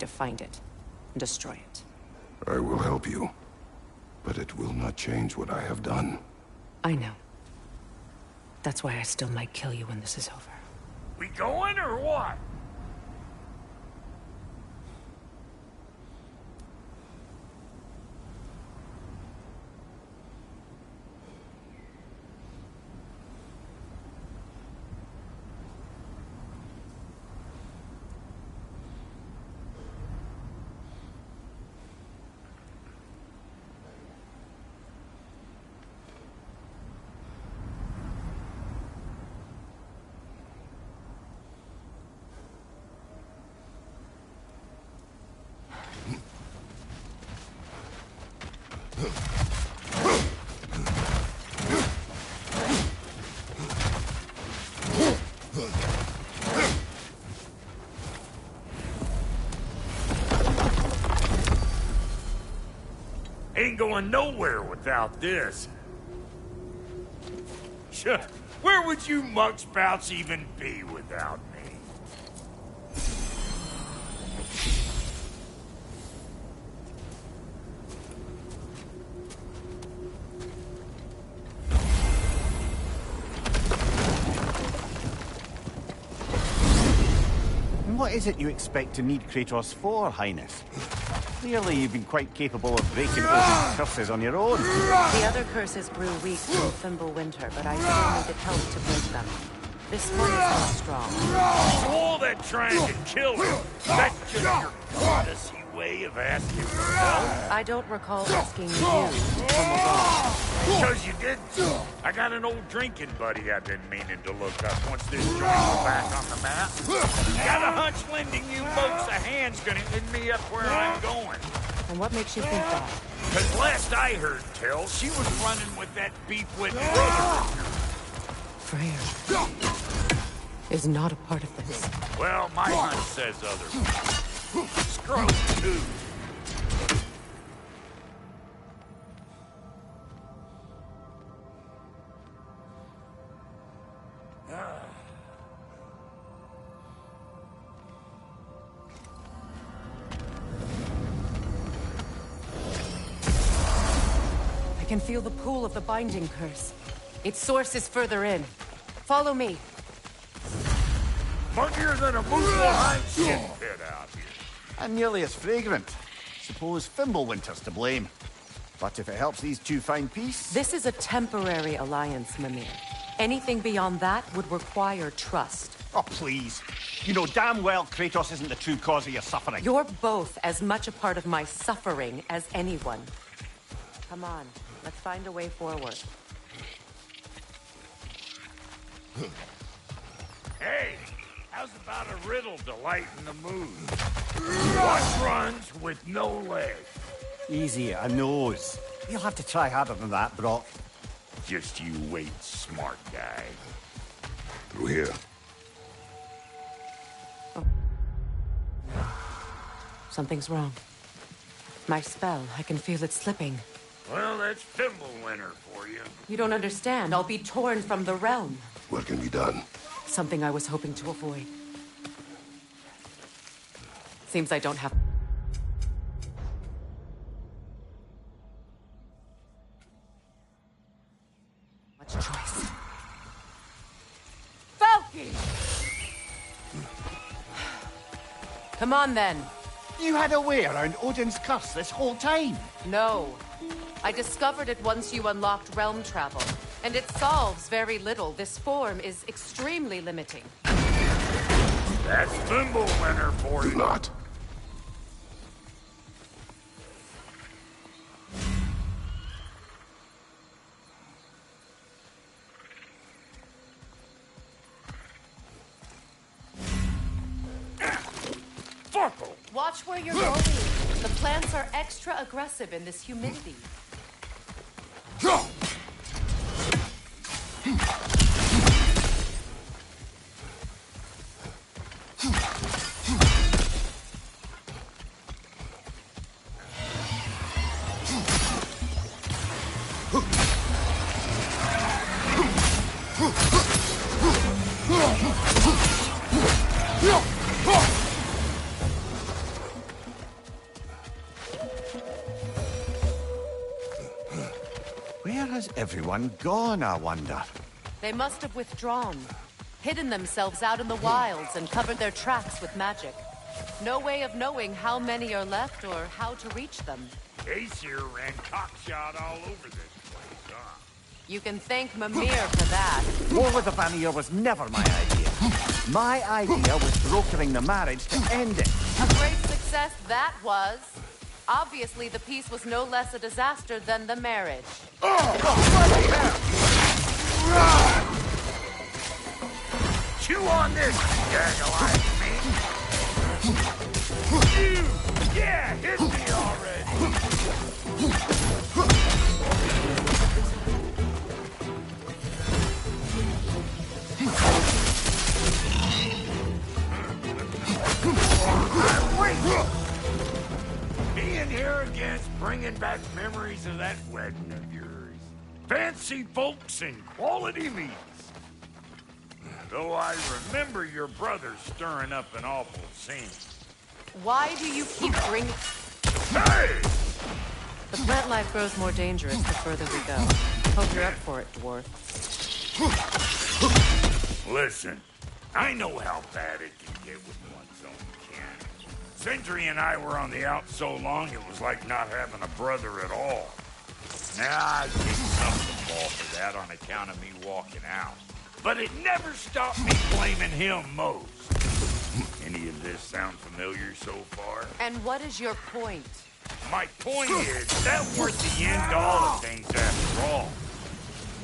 to find it and destroy it. I will help you, but it will not change what I have done. I know. That's why I still might kill you when this is over. We going or what? Ain't going nowhere without this. Sure, where would you muckspouts even be without me? What is it you expect to need Kratos for, Highness? Clearly you've been quite capable of breaking Odin's curses on your own. The other curses grew weak from Fimbulwinter, but I still needed help to break them. This one is not strong. So all that trying to kill him, that's just your goddessy way of asking for help? I don't recall asking you to come along. Because you did. I got an old drinking buddy I've been meaning to look up once this joint is back on the map. Got a hunch lending you folks a hand's gonna end me up where I'm going. And what makes you think that? Because last I heard tell, she was running with that beef-wit brother. Freya is not a part of this. Well, my hunch says otherwise. Scrope, too. I can feel the pull of the binding curse. Its source is further in. Follow me. Muggier than a Muspelheim shit pit out here. And nearly as fragrant. Suppose Fimbulwinter's to blame. But if it helps these two find peace... This is a temporary alliance, Mimir. Anything beyond that would require trust. Oh, please. You know damn well Kratos isn't the true cause of your suffering. You're both as much a part of my suffering as anyone. Come on, let's find a way forward. Hey, how's about a riddle to lighten the mood? What runs with no legs? Easy, a nose. You'll have to try harder than that, Brock. Just you wait, smart guy. Through here. Something's wrong. My spell, I can feel it slipping. Well, that's Fimbulwinter for you. You don't understand. I'll be torn from the realm. What can be done? Something I was hoping to avoid. Seems I don't have... much choice. Falky! Come on, then. You had a way around Odin's curse this whole time. No. I discovered it once you unlocked realm travel. And it solves very little. This form is extremely limiting. That's Fimbulwinter for you. Do not. Fuckle! Watch where you're going. The plants are extra aggressive in this humidity. Where has everyone gone, I wonder? They must have withdrawn, hidden themselves out in the wilds and covered their tracks with magic. No way of knowing how many are left or how to reach them. Aesir ran cockshot all over this place, huh? You can thank Mimir for that. War with the Vanir was never my idea. My idea was brokering the marriage to end it. A great success that was. Obviously, the peace was no less a disaster than the marriage. Chew on this, gaggle-eyed me! Yeah, hit me already! Being here again's bringing back memories of that wedding of yours. Fancy folks and quality meats. Though I remember your brother stirring up an awful scene. Why do you keep bringing... Hey! The plant life grows more dangerous the further we go. Hope you're up for it, dwarf. Listen, I know how bad it can get with one's own kin. Sentry and I were on the out so long it was like not having a brother at all. Now I take some of the fall for that on account of me walking out. But it never stopped me blaming him most. Any of this sound familiar so far? And what is your point? My point is, that weren't the end all of things after all.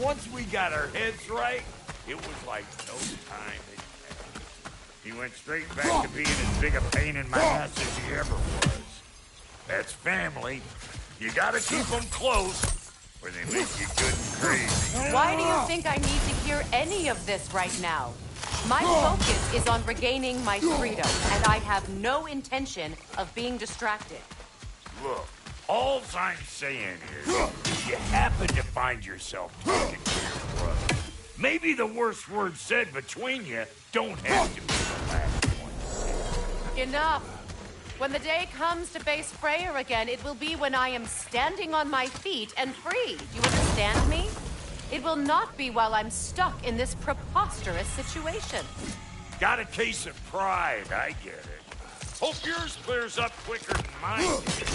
Once we got our heads right, it was like no time had passed. He went straight back to being as big a pain in my ass as he ever was. That's family. You gotta keep them close, or they make you good and crazy. Why do you think I need to hear any of this right now? My focus is on regaining my freedom, and I have no intention of being distracted. Look, all I'm saying is, if you happen to find yourself talking to your brother, maybe the worst word said between you don't have to be the last one. Enough. When the day comes to face Freyr again, it will be when I am standing on my feet and free. Do you understand me? It will not be while I'm stuck in this preposterous situation. Got a case of pride, I get it. Hope yours clears up quicker than mine did.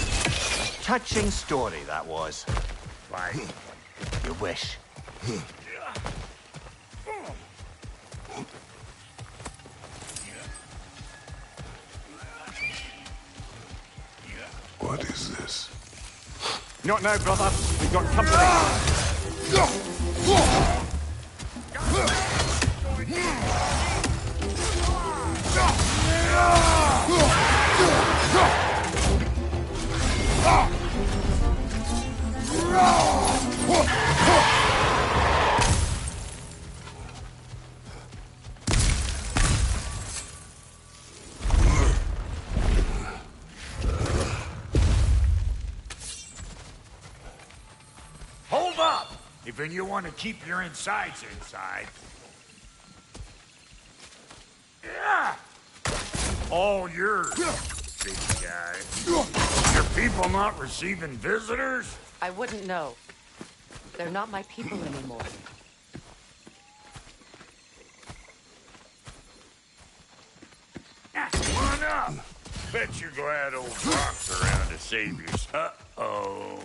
Touching story, that was. Like, You wish. What is this? Not now, brother. We've got company. hold up! If you want to keep your insides inside. Yeah! All yours, big guy. Your people not receiving visitors? I wouldn't know. They're not my people anymore. Come on up. Bet you're glad old Rock's around to save your... Uh-oh.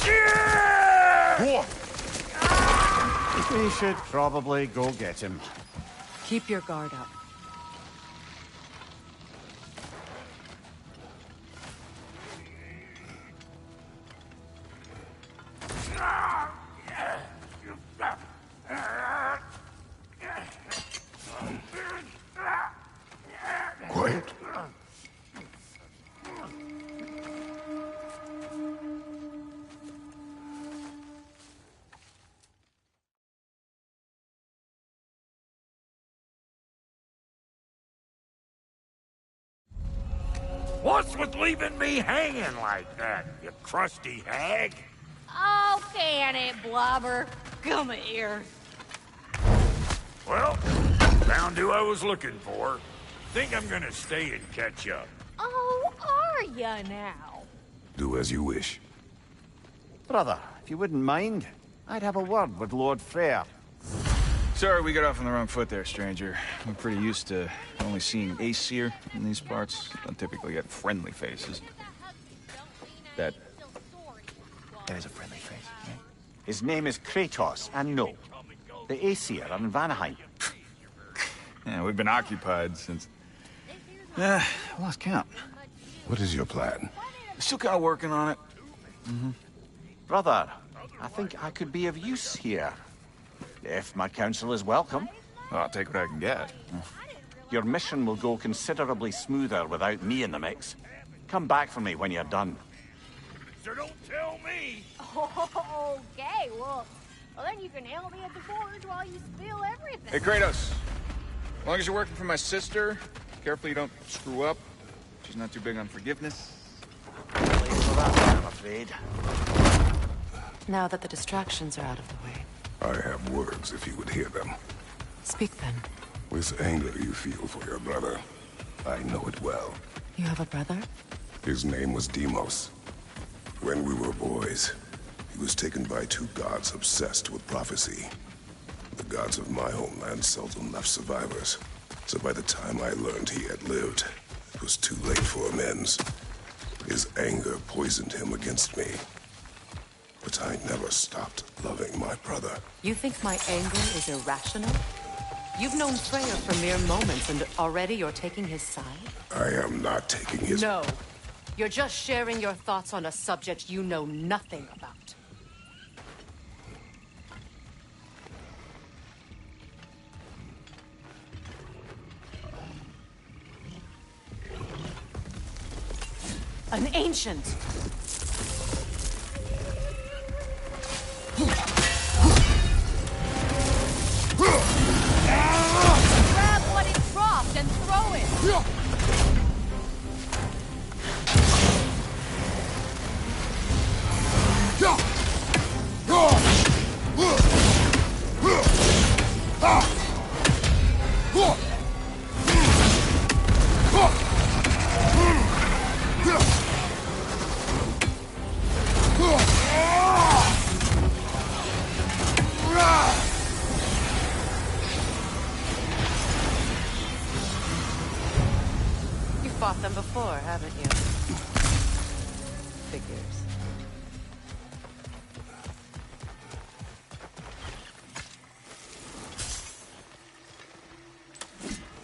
Shit! We should probably go get him. Keep your guard up. Quiet. What's with leaving me hanging like that, you crusty hag? Oh, can it, Blubber? Come here. Well, found who I was looking for. Think I'm gonna stay and catch up. Oh, are ya now? Do as you wish. Brother, if you wouldn't mind, I'd have a word with Lord Freyr. Sorry we got off on the wrong foot there, stranger. I'm pretty used to only seeing Aesir in these parts. Don't typically get friendly faces. That is a friendly face, right? His name is Kratos, and no, the Aesir are in Vanaheim. Yeah, we've been occupied since... I lost count. What is your plan? Still kind of working on it. Brother, I think I could be of use here. If my counsel is welcome. Well, I'll take what I can get. Your mission will go considerably smoother without me in the mix. Come back for me when you're done. So don't tell me. Okay, well, then you can help me at the forge while you spill everything. Hey, Kratos. As long as you're working for my sister, careful you don't screw up. She's not too big on forgiveness. Late for that, I'm afraid. Now that the distractions are out of the way. I have words if you would hear them. Speak then. With anger you feel for your brother. I know it well. You have a brother? His name was Deimos. When we were boys, he was taken by two gods obsessed with prophecy. The gods of my homeland seldom left survivors. So by the time I learned he had lived, it was too late for amends. His anger poisoned him against me. But I never stopped loving my brother. You think my anger is irrational? You've known Freyr for mere moments, and already you're taking his side? I am not taking his... No. You're just sharing your thoughts on a subject you know nothing about. An ancient! Grab what it dropped and throw it! You've fought them before, haven't you? Figures.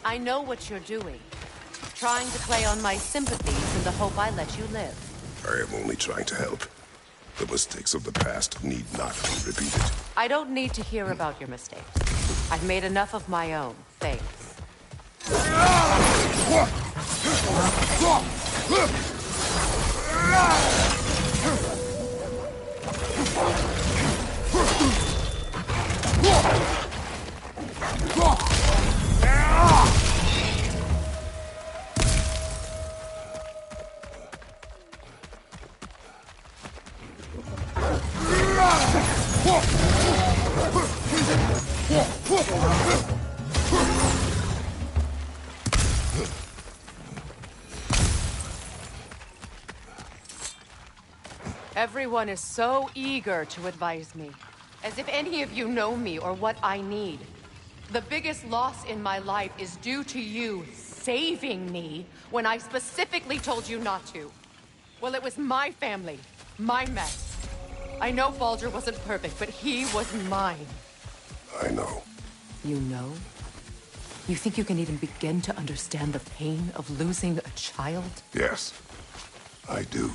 I know what you're doing. Trying to play on my sympathies in the hope I let you live. I am only trying to help. The mistakes of the past need not be repeated. I don't need to hear about your mistakes. I've made enough of my own, thanks. Everyone is so eager to advise me, as if any of you know me or what I need. The biggest loss in my life is due to you saving me when I specifically told you not to. Well, it was my family, my mess. I know Baldur wasn't perfect, but he was mine. I know. You know? You think you can even begin to understand the pain of losing a child? Yes, I do.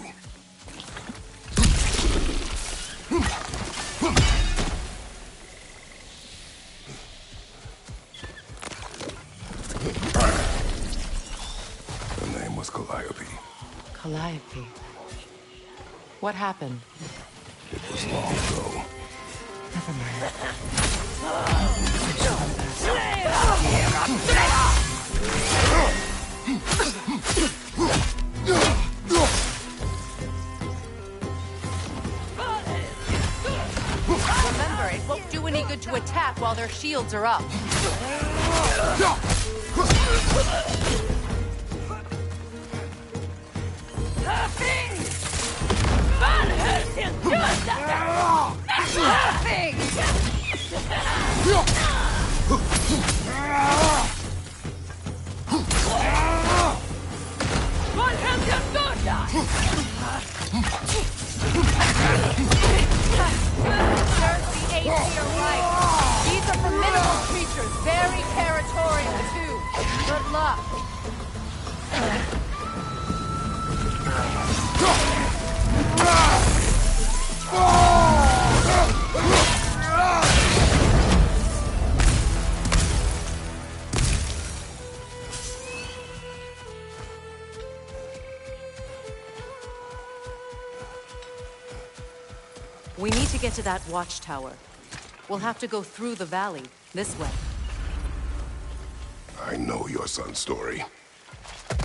Her name was Calliope. Calliope. What happened? It was long ago. Never mind. Remember, it won't do any good to attack while their shields are up. Serves the Aesir right. These are formidable creatures, very territorial too. Good luck. We need to get to that watchtower. We'll have to go through the valley, this way. I know your son's story.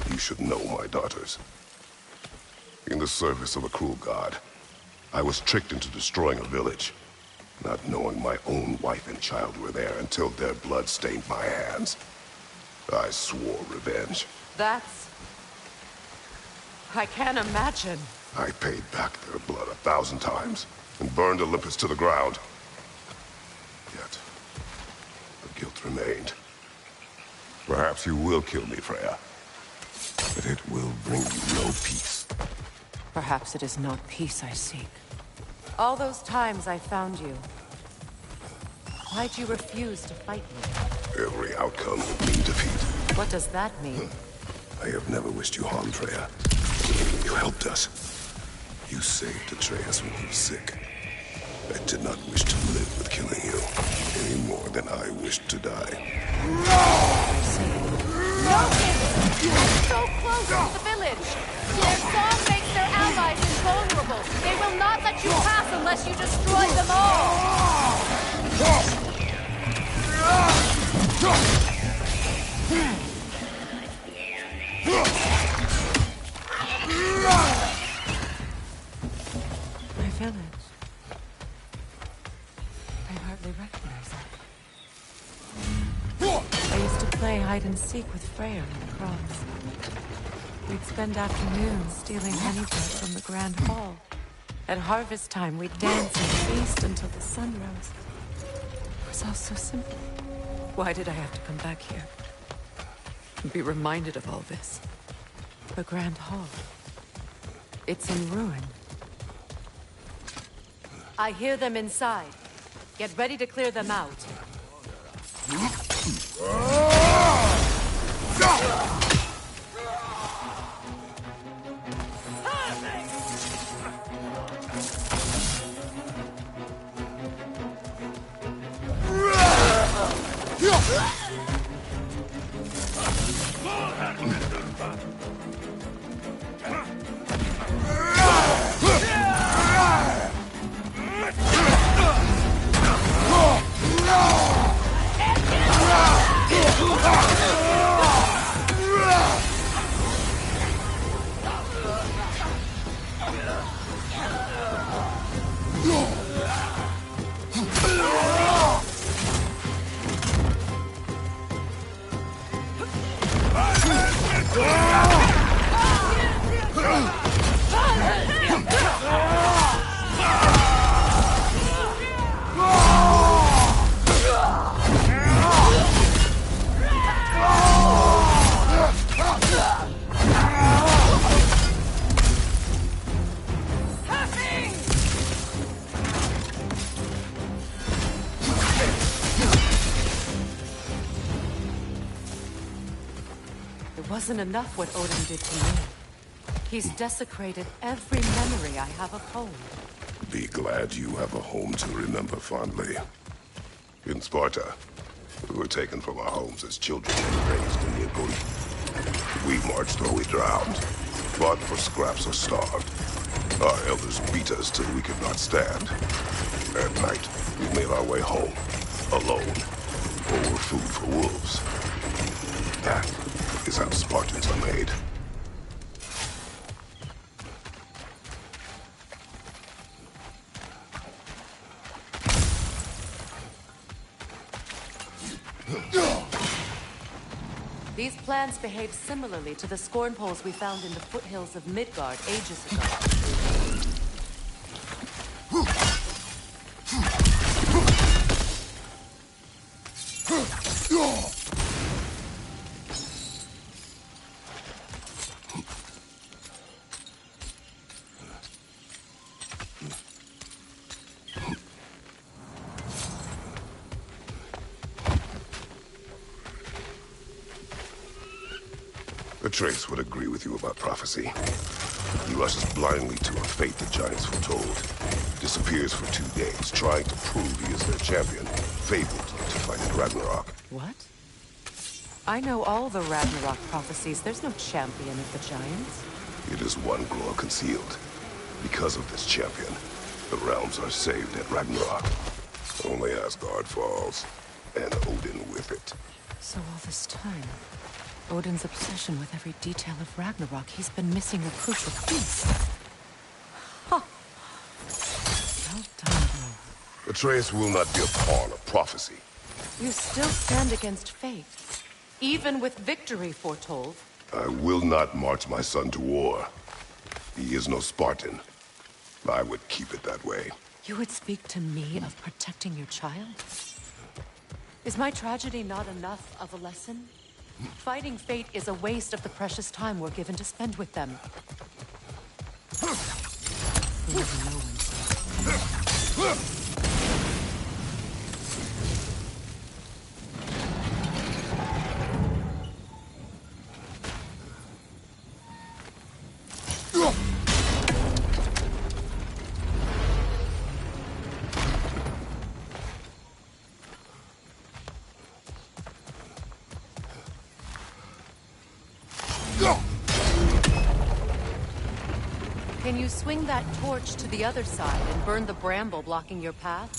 You should know my daughter's. In the service of a cruel god, I was tricked into destroying a village, not knowing my own wife and child were there until their blood stained my hands. I swore revenge. That's... I can't imagine. I paid back their blood 1,000 times and burned Olympus to the ground. Yet, the guilt remained. Perhaps you will kill me, Freya, but it will bring you no peace. Perhaps it is not peace I seek. All those times I found you, why'd you refuse to fight me? Every outcome would mean defeat. What does that mean? I have never wished you harm, Freya. You helped us. You saved Atreus when he was sick. I did not wish to live with killing you, any more than I wished to die. So close to the village! Their song makes their allies invulnerable! They will not let you pass unless you destroy them all! My village. I hardly recognize it. I used to play hide and seek with Freya in the crops. We'd spend afternoons stealing honey bread from the Grand Hall. At harvest time, we'd dance and feast until the sun rose. It was all so simple. Why did I have to come back here? And be reminded of all this? The Grand Hall. It's in ruin. I hear them inside. Get ready to clear them out. Wasn't enough what Odin did to me. He's desecrated every memory I have of home. Be glad you have a home to remember fondly. In Sparta, we were taken from our homes as children and raised in Neapoli. We marched or we drowned, fought for scraps or starved. Our elders beat us till we could not stand. At night, we made our way home, alone, or were food for wolves. That is how Spartans are made. These plants behave similarly to the scorn poles we found in the foothills of Midgard ages ago. Atreus would agree with you about prophecy. He rushes blindly to a fate the Giants foretold. Disappears for 2 days, trying to prove he is their champion, fabled to fight in Ragnarok. What? I know all the Ragnarok prophecies. There's no champion of the Giants. It is one glow concealed. Because of this champion, the realms are saved at Ragnarok. Only Asgard falls, and Odin with it. So all this time, Odin's obsession with every detail of Ragnarok, he's been missing a crucial piece. Huh. Well done, bro. Atreus will not be a pawn of prophecy. You still stand against fate, even with victory foretold. I will not march my son to war. He is no Spartan. I would keep it that way. You would speak to me of protecting your child? Is my tragedy not enough of a lesson? Fighting fate is a waste of the precious time we're given to spend with them. Leave no one safe. Can you swing that torch to the other side and burn the bramble blocking your path?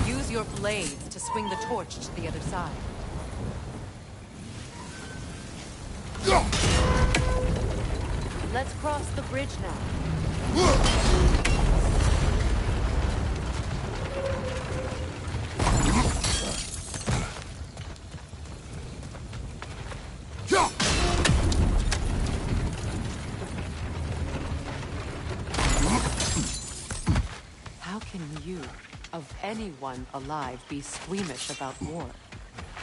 Use your blades to swing the torch to the other side. Let's cross the bridge now. How can you, of anyone alive, be squeamish about war?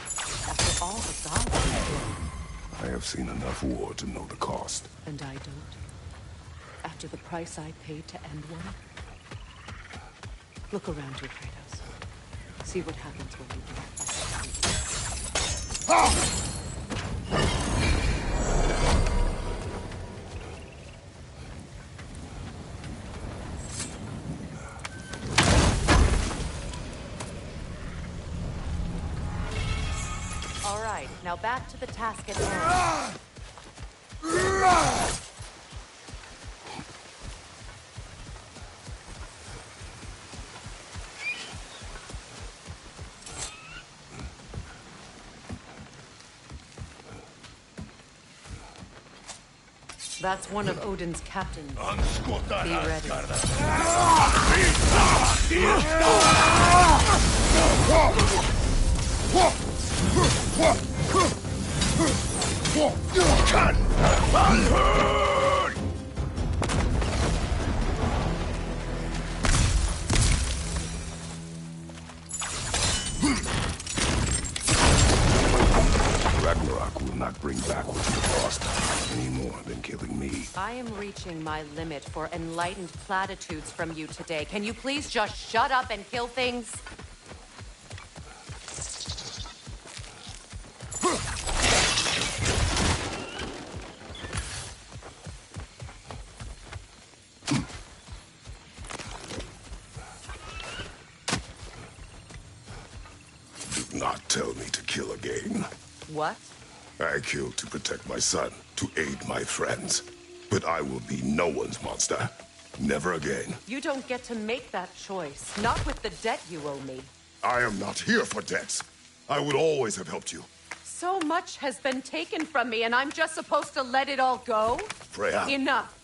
After all the gods we did. I have seen enough war to know the cost. And I don't. After the price I paid to end one. Look around you, Kratos. See what happens when you give up. All right, now back to the task at hand. That's one of Odin's captains. Be ready. Ragnarok will not bring back what you lost any more than killing me. I am reaching my limit for enlightened platitudes from you today. Can you please just shut up and kill things? Do not tell me to kill again. What? I killed to protect my son, to aid my friends. But I will be no one's monster. Never again. You don't get to make that choice. Not with the debt you owe me. I am not here for debts. I would always have helped you. So much has been taken from me, and I'm just supposed to let it all go? Freya. Enough.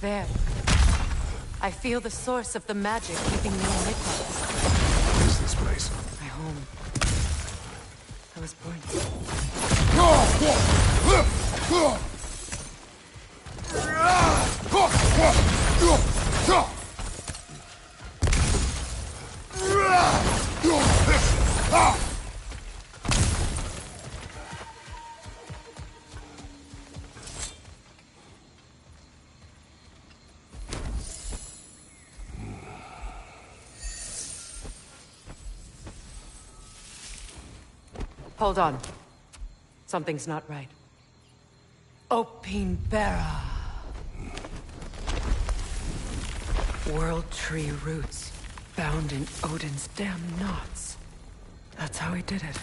There. I feel the source of the magic keeping me in Nicholas. What is this place? My home. I was born. Hold on. Something's not right. Opine Bara. World tree roots bound in Odin's damn knots. That's how he did it.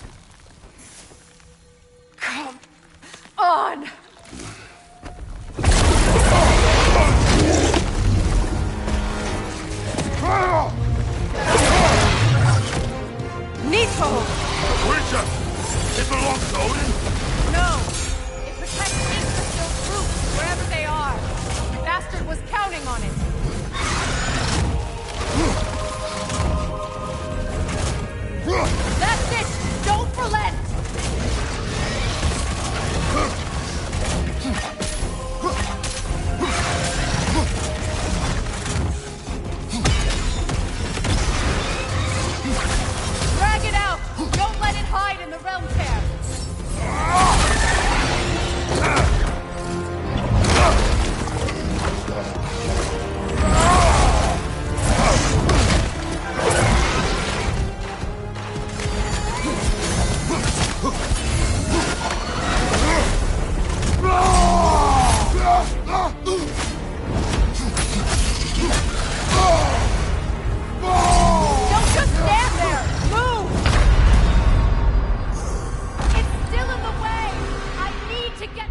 Come on! Nico! Creature! It belongs to Odin? No! It protects Yggdrasil's roots, wherever they are. The bastard was counting on it. That's it! Don't relent! Drag it out! Don't let it hide in the realm tear! Don't just stand there! Move! It's still in the way! I need to get...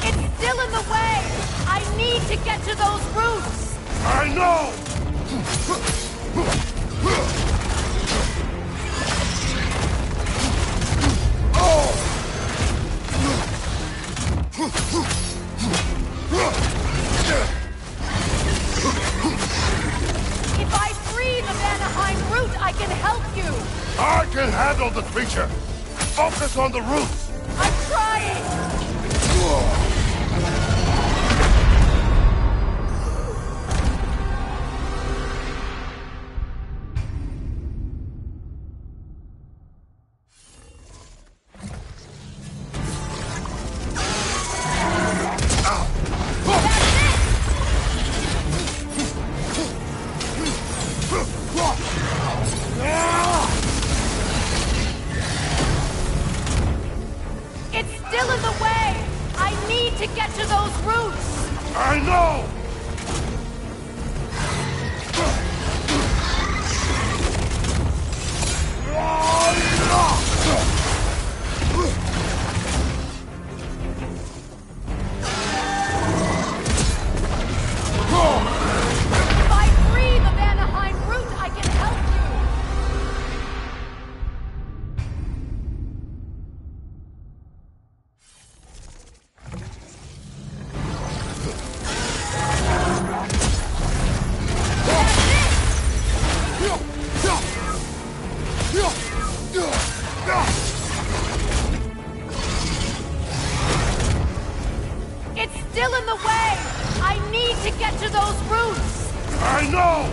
It's still in the way! I need to get to those roots! I know! If I free the Vanaheim root, I can help you! I can handle the creature! Focus on the roots! I'm trying! It's still in the way! I need to get to those roots! I know! If I free the Vanaheim root, I can help you! It's still in the way! I need to get to those roots! I know!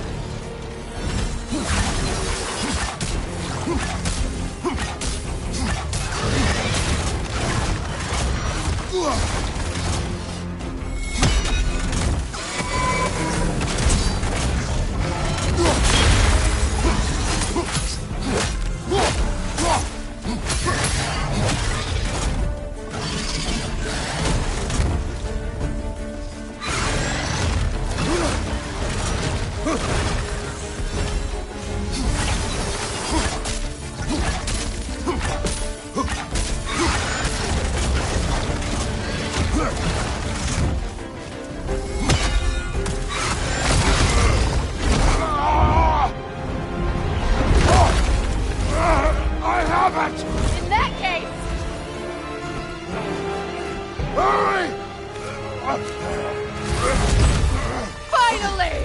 Finally!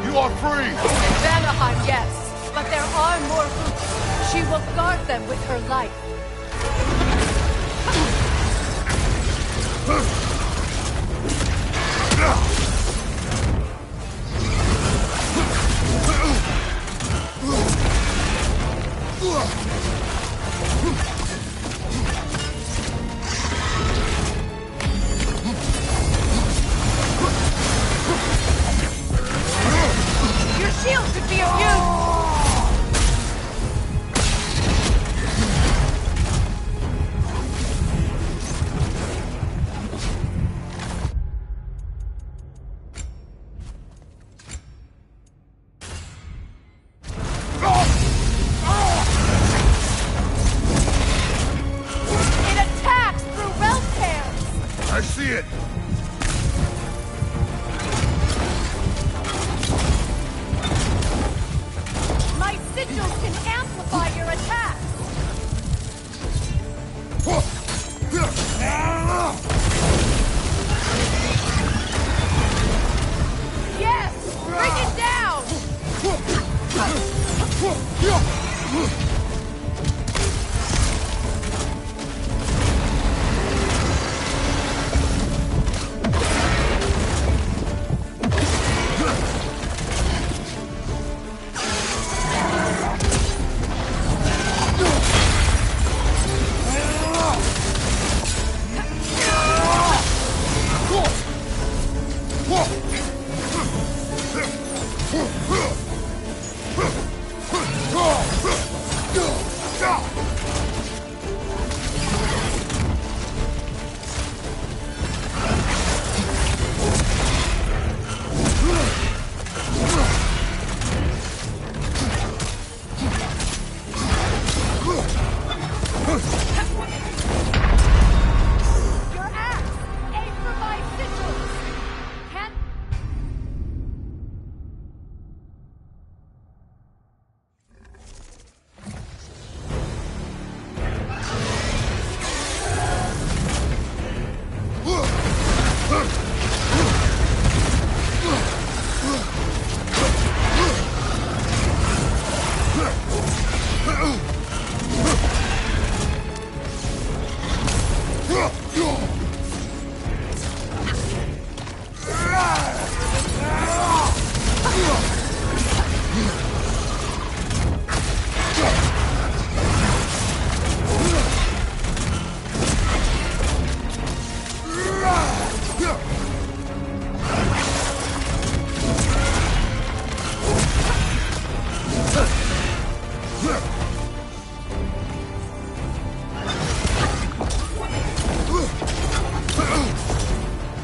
You are free! In Vanaheim, yes, but there are more hoops. She will guard them with her life. Your shield could be of use! It attacks through realm tears! I see it! My sigils can amplify your attacks! Yes! Bring it down! Your axe! Aim for my sigils! Can't...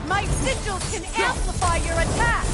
My sigils can amplify your attacks!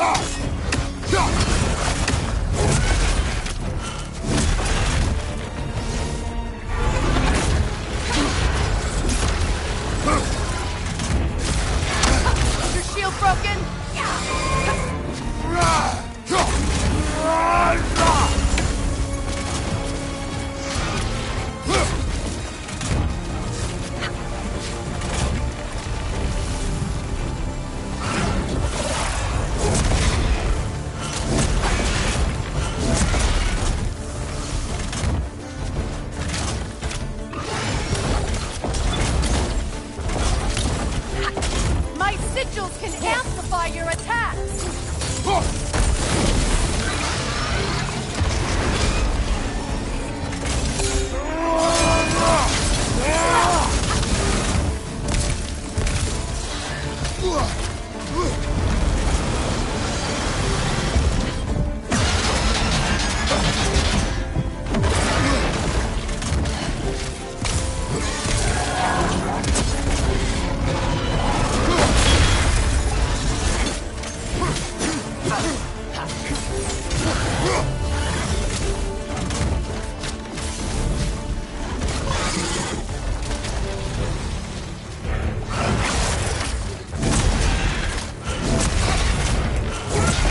Your shield broken? My sigils can amplify your attacks!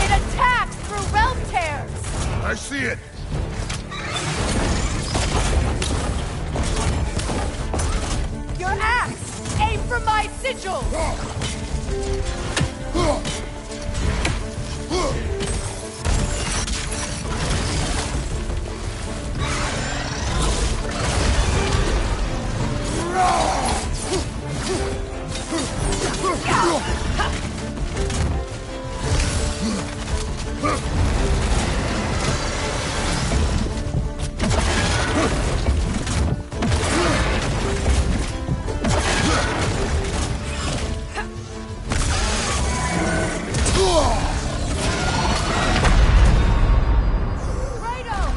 It attacks through realm tears! I see it. Your axe! Aim for my sigils! Kratos!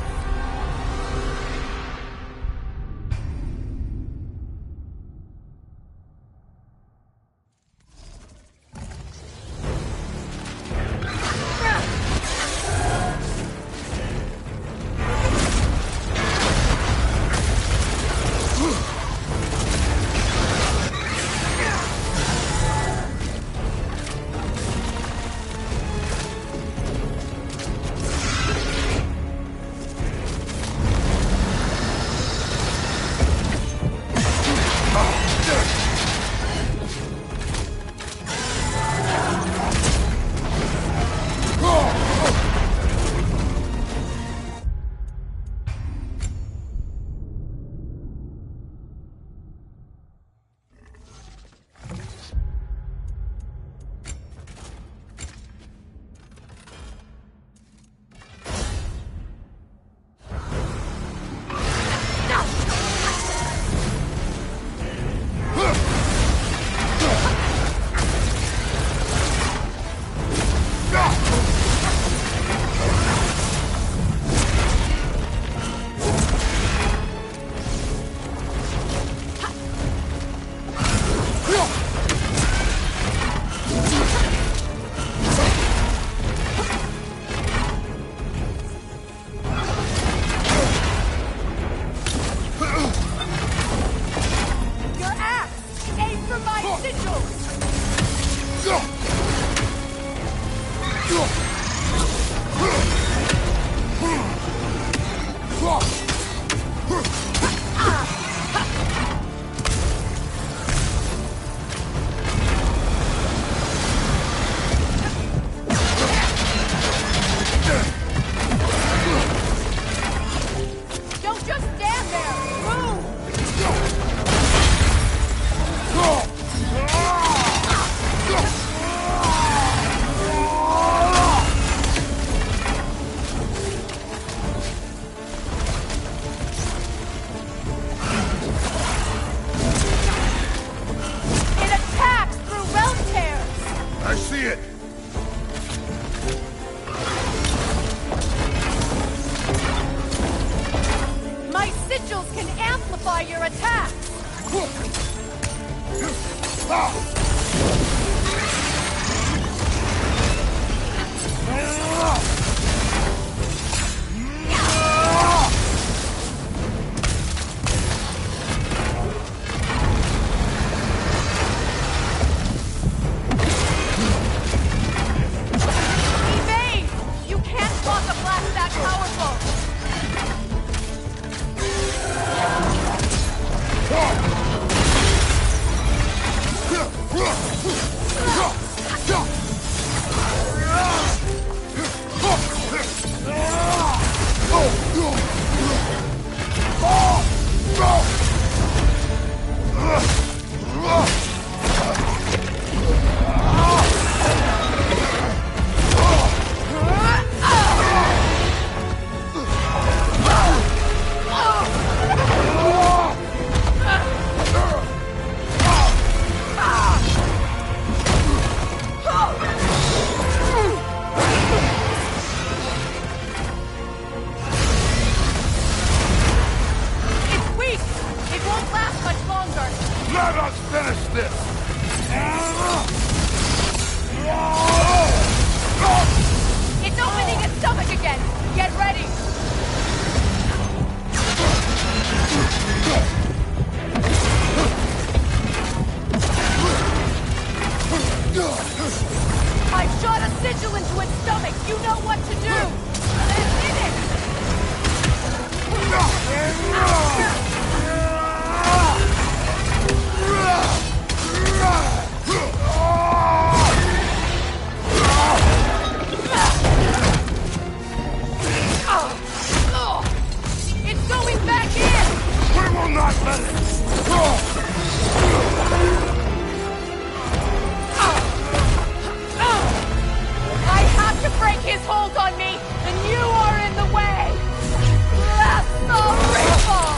Your axe! Aim for my sigils! Don't just stand there! Move! It attacks through realm tears! I see it. My sigils can amplify your attacks! Let us finish this! It's opening its stomach again! Get ready! I've shot a sigil into its stomach! You know what to do! In it! It's going back in! We will not let it! I have to break his hold on me, and you are in the way! Blast the ripple!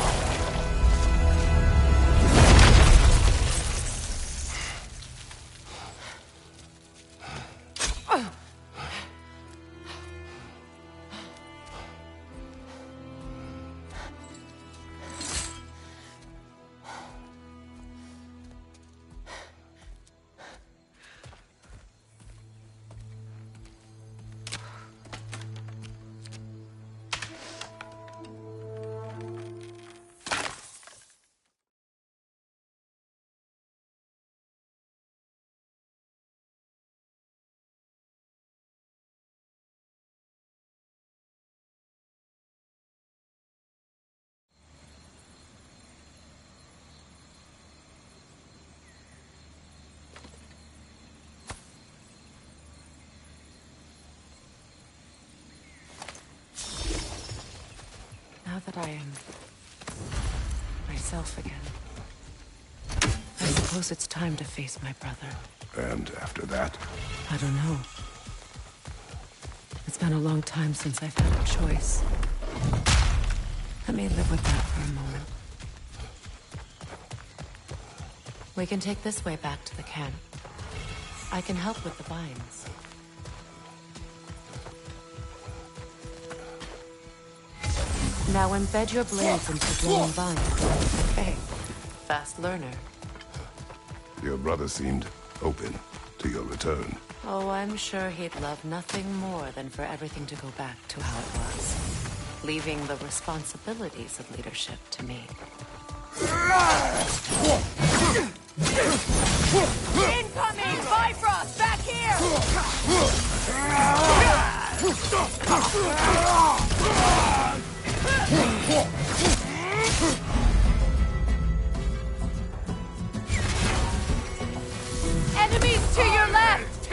Now that I am myself again, I suppose it's time to face my brother. And after that? I don't know. It's been a long time since I've had a choice. Let me live with that for a moment. We can take this way back to the camp. I can help with the vines. Now embed your blades into glowing vines. Okay. Fast learner. Your brother seemed open to your return. Oh, I'm sure he'd love nothing more than for everything to go back to how it was. Leaving the responsibilities of leadership to me. Incoming! Bifrost! Back here! Enemies to your left!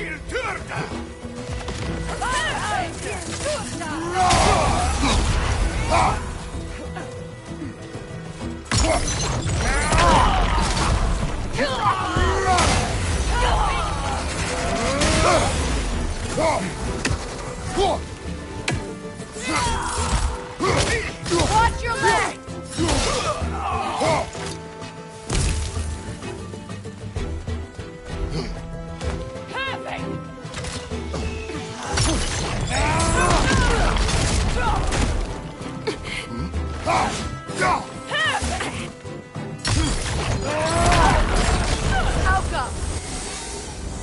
Watch your leg!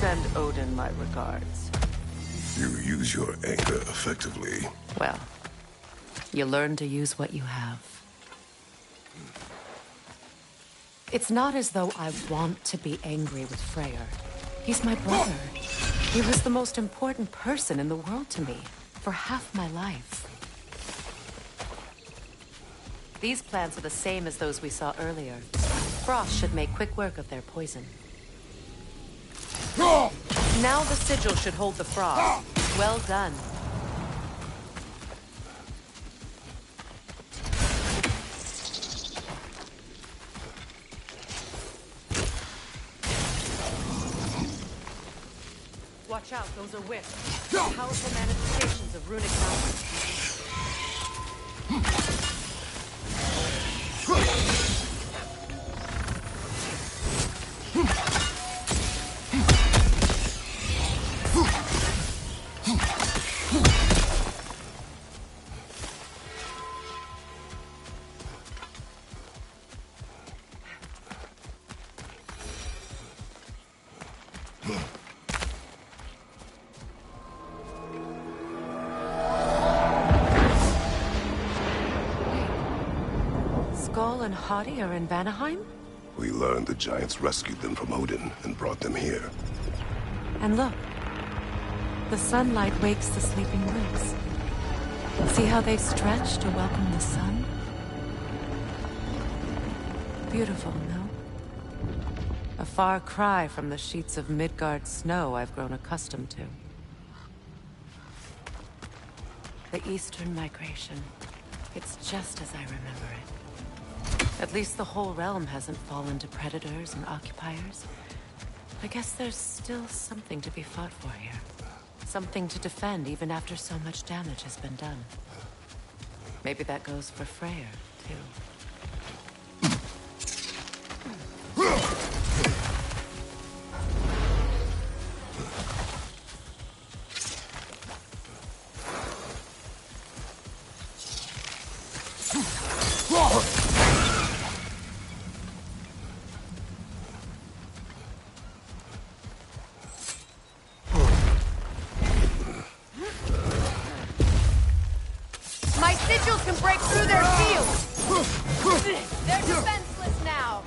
Send Odin my regards. You use your anger effectively. Well, you learn to use what you have. It's not as though I want to be angry with Freyr. He's my brother. He was the most important person in the world to me for half my life. These plants are the same as those we saw earlier. Frost should make quick work of their poison. Now the sigil should hold the frog. Well done. Watch out, those are wisps. Powerful manifestations of runic powers. Skull and Hati are in Vanaheim? We learned the giants rescued them from Odin and brought them here. And look. The sunlight wakes the sleeping woods. See how they've stretched to welcome the sun? Beautiful, no? A far cry from the sheets of Midgard snow I've grown accustomed to. The Eastern Migration. It's just as I remember it. At least the whole realm hasn't fallen to predators and occupiers. I guess there's still something to be fought for here. Something to defend even after so much damage has been done. Maybe that goes for Freyr, too. My sigils can break through their shields! They're defenseless now!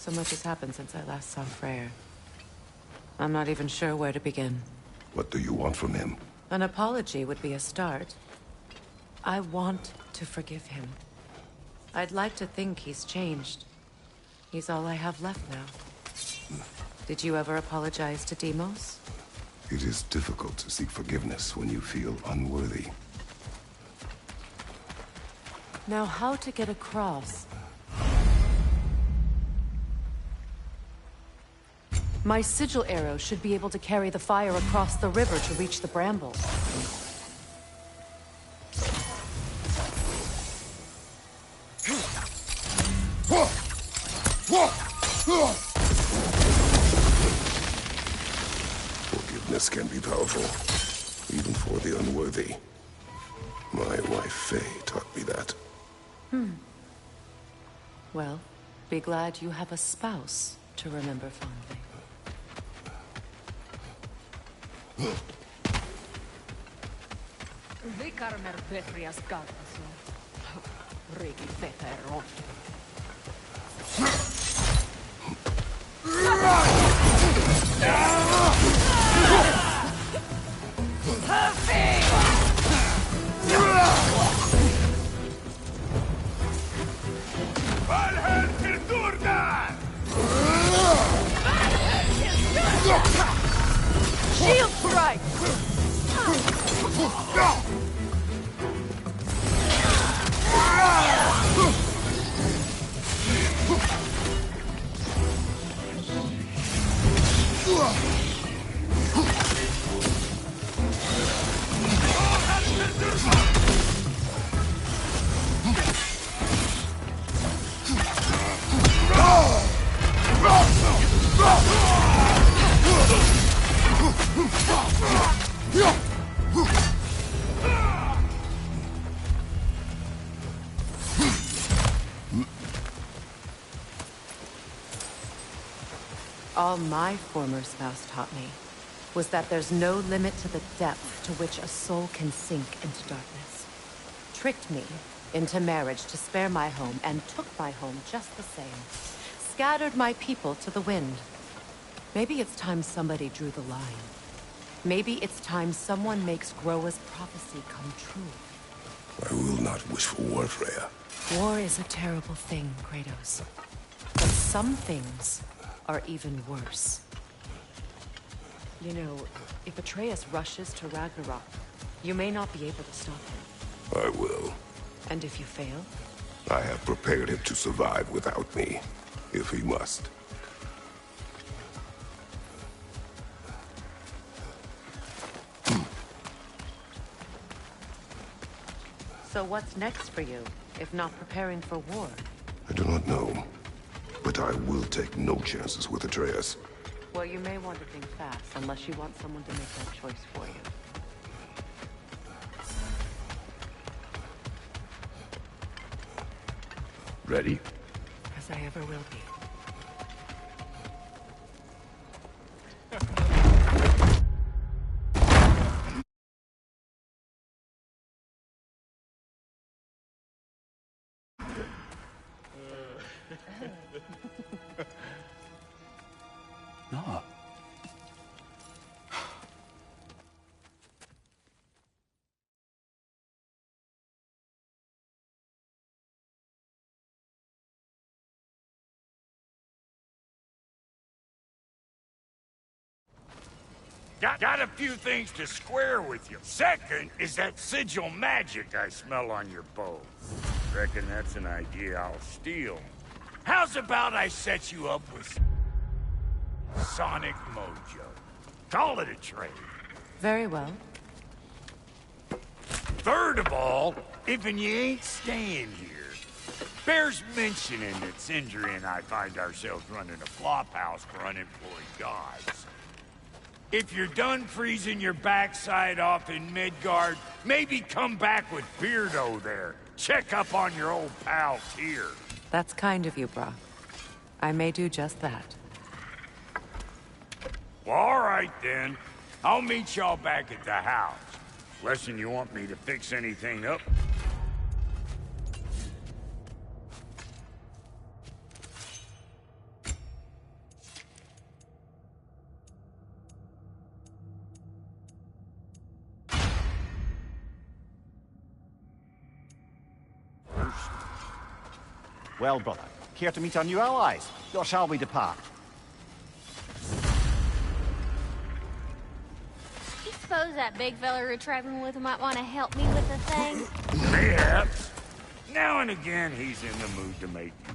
So much has happened since I last saw Freyr. I'm not even sure where to begin. What do you want from him? An apology would be a start. I want to forgive him. I'd like to think he's changed. He's all I have left now. Did you ever apologize to Deimos? It is difficult to seek forgiveness when you feel unworthy. Now, how to get across? My sigil arrow should be able to carry the fire across the river to reach the brambles. Forgiveness can be powerful, even for the unworthy. My wife Faye taught me that. Well, be glad you have a spouse to remember fondly. Vikarmer Petrias Gardaso. Riki Veteron. strike! All my former spouse taught me was that there's no limit to the depth to which a soul can sink into darkness. Tricked me into marriage to spare my home, and took my home just the same. Scattered my people to the wind. Maybe it's time somebody drew the line. Maybe it's time someone makes Groa's prophecy come true. I will not wish for war, Freya. War is a terrible thing, Kratos. But some things are even worse. You know, if Atreus rushes to Ragnarok, you may not be able to stop him. I will. And if you fail? I have prepared him to survive without me, if he must. So what's next for you, if not preparing for war? I do not know, but I will take no chances with Atreus. Well, you may want to think fast, unless you want someone to make that choice for you. Ready? As I ever will be. No. Got a few things to square with you. Second is that sigil magic I smell on your bow. Reckon that's an idea I'll steal. How's about I set you up with Sonic Mojo? Call it a trade. Very well. Third of all, if you ain't staying here, bears mentioning that Sindri and I find ourselves running a flop house for unemployed gods. If you're done freezing your backside off in Midgard, maybe come back with Beardo there. Check up on your old pal Tyr. That's kind of you, Brock. I may do just that. Well, all right then. I'll meet y'all back at the house. Less'n you want me to fix anything up? Well, brother, care to meet our new allies? Or shall we depart? You suppose that big fella we're traveling with might want to help me with the thing? Perhaps. Now and again, he's in the mood to make you.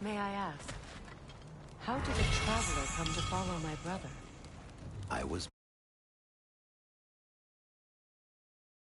May I ask, how did a traveler come to follow my brother? I was